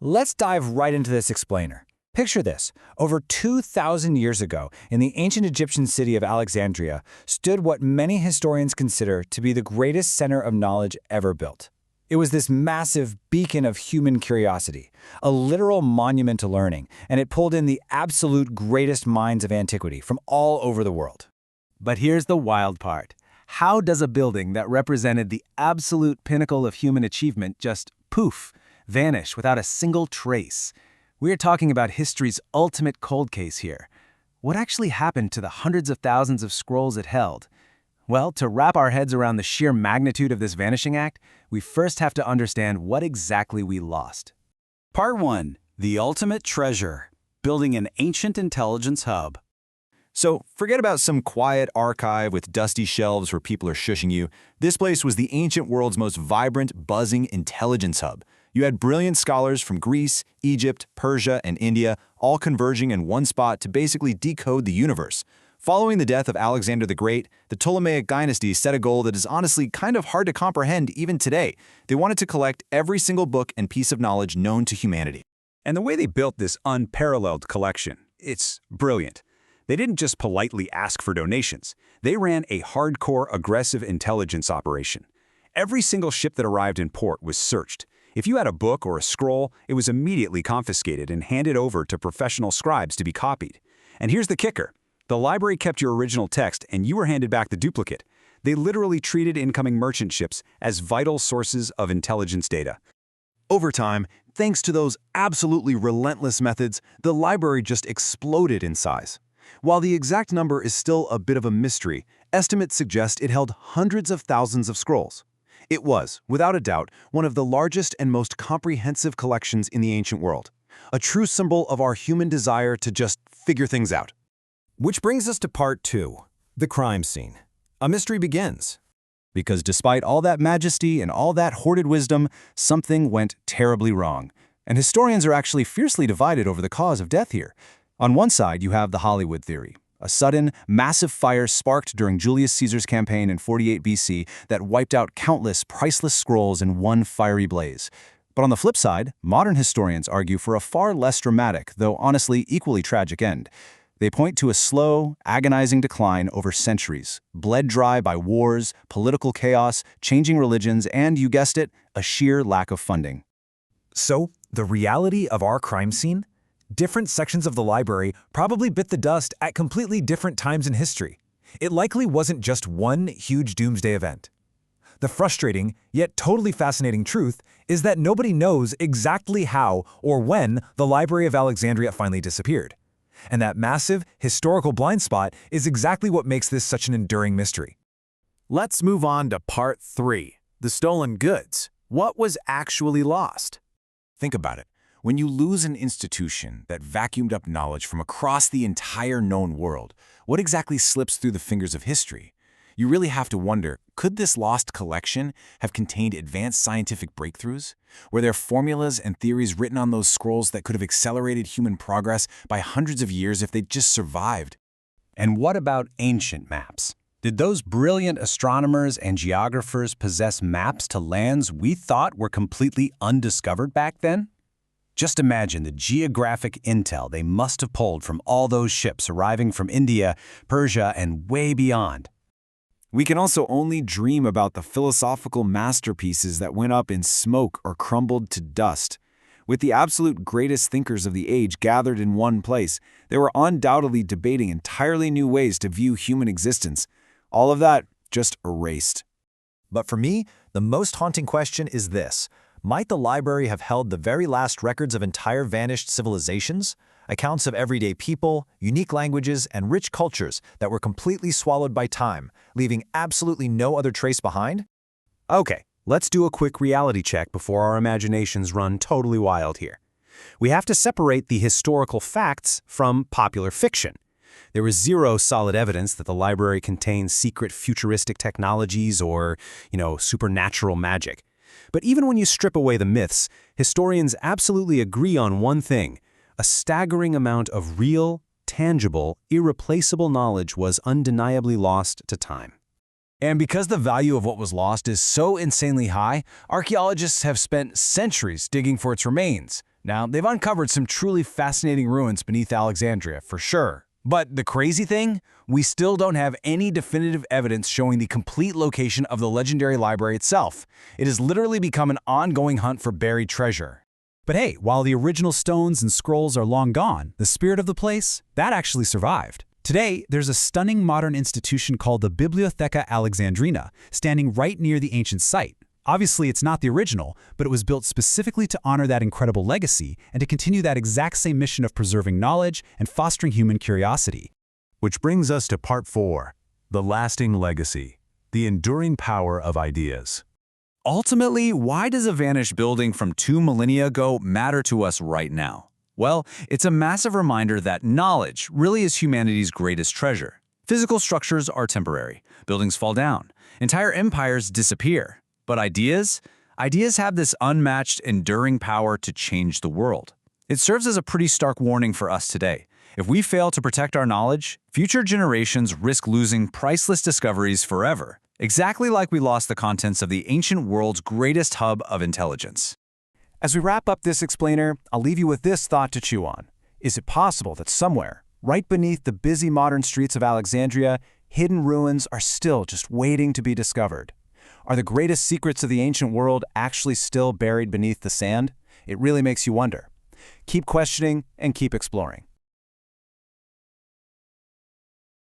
Let's dive right into this explainer. Picture this. Over 2,000 years ago, in the ancient Egyptian city of Alexandria, stood what many historians consider to be the greatest center of knowledge ever built. It was this massive beacon of human curiosity, a literal monument to learning, and it pulled in the absolute greatest minds of antiquity from all over the world. But here's the wild part. How does a building that represented the absolute pinnacle of human achievement just poof, vanish without a single trace? We're talking about history's ultimate cold case here. What actually happened to the hundreds of thousands of scrolls it held? Well, to wrap our heads around the sheer magnitude of this vanishing act, we first have to understand what exactly we lost. Part 1. The Ultimate Treasure. Building an Ancient Intelligence Hub. So, forget about some quiet archive with dusty shelves where people are shushing you. This place was the ancient world's most vibrant, buzzing intelligence hub. You had brilliant scholars from Greece, Egypt, Persia, and India, all converging in one spot to basically decode the universe. Following the death of Alexander the Great, the Ptolemaic dynasty set a goal that is honestly kind of hard to comprehend even today. They wanted to collect every single book and piece of knowledge known to humanity. And the way they built this unparalleled collection, it's brilliant. They didn't just politely ask for donations. They ran a hardcore, aggressive intelligence operation. Every single ship that arrived in port was searched. If you had a book or a scroll, it was immediately confiscated and handed over to professional scribes to be copied. And here's the kicker. The library kept your original text and you were handed back the duplicate. They literally treated incoming merchant ships as vital sources of intelligence data. Over time, thanks to those absolutely relentless methods, the library just exploded in size. While the exact number is still a bit of a mystery, estimates suggest it held hundreds of thousands of scrolls. It was, without a doubt, one of the largest and most comprehensive collections in the ancient world, a true symbol of our human desire to just figure things out. Which brings us to part 2, the crime scene. A mystery begins. Because despite all that majesty and all that hoarded wisdom, something went terribly wrong. And historians are actually fiercely divided over the cause of death here. On one side, you have the Hollywood theory, a sudden, massive fire sparked during Julius Caesar's campaign in 48 BC that wiped out countless priceless scrolls in one fiery blaze. But on the flip side, modern historians argue for a far less dramatic, though honestly equally tragic end. They point to a slow, agonizing decline over centuries, bled dry by wars, political chaos, changing religions, and, you guessed it, a sheer lack of funding. So, the reality of our crime scene? Different sections of the library probably bit the dust at completely different times in history. It likely wasn't just one huge doomsday event. The frustrating, yet totally fascinating truth is that nobody knows exactly how or when the Library of Alexandria finally disappeared. And that massive, historical blind spot is exactly what makes this such an enduring mystery. Let's move on to part 3, the stolen goods. What was actually lost? Think about it. When you lose an institution that vacuumed up knowledge from across the entire known world, what exactly slips through the fingers of history? You really have to wonder, could this lost collection have contained advanced scientific breakthroughs? Were there formulas and theories written on those scrolls that could have accelerated human progress by hundreds of years if they'd just survived? And what about ancient maps? Did those brilliant astronomers and geographers possess maps to lands we thought were completely undiscovered back then? Just imagine the geographic intel they must have pulled from all those ships arriving from India, Persia, and way beyond. We can also only dream about the philosophical masterpieces that went up in smoke or crumbled to dust. With the absolute greatest thinkers of the age gathered in one place, they were undoubtedly debating entirely new ways to view human existence. All of that just erased. But for me, the most haunting question is this. Might the library have held the very last records of entire vanished civilizations? Accounts of everyday people, unique languages, and rich cultures that were completely swallowed by time, leaving absolutely no other trace behind? Okay, let's do a quick reality check before our imaginations run totally wild here. We have to separate the historical facts from popular fiction. There is zero solid evidence that the library contains secret futuristic technologies or, supernatural magic. But even when you strip away the myths, historians absolutely agree on one thing. A staggering amount of real, tangible, irreplaceable knowledge was undeniably lost to time. And because the value of what was lost is so insanely high, archaeologists have spent centuries digging for its remains. Now, they've uncovered some truly fascinating ruins beneath Alexandria, for sure. But the crazy thing? We still don't have any definitive evidence showing the complete location of the legendary library itself. It has literally become an ongoing hunt for buried treasure. But hey, while the original stones and scrolls are long gone, the spirit of the place, that actually survived. Today, there's a stunning modern institution called the Bibliotheca Alexandrina, standing right near the ancient site. Obviously, it's not the original, but it was built specifically to honor that incredible legacy and to continue that exact same mission of preserving knowledge and fostering human curiosity. Which brings us to part 4, the lasting legacy, the enduring power of ideas. Ultimately, why does a vanished building from 2 millennia ago matter to us right now? Well, it's a massive reminder that knowledge really is humanity's greatest treasure. Physical structures are temporary. Buildings fall down. Entire empires disappear. But ideas have this unmatched, enduring power to change the world. It serves as a pretty stark warning for us today. If we fail to protect our knowledge, future generations risk losing priceless discoveries forever, exactly like we lost the contents of the ancient world's greatest hub of intelligence. As we wrap up this explainer, I'll leave you with this thought to chew on. Is it possible that somewhere, right beneath the busy modern streets of Alexandria, hidden ruins are still just waiting to be discovered? Are the greatest secrets of the ancient world actually still buried beneath the sand? It really makes you wonder. Keep questioning and keep exploring.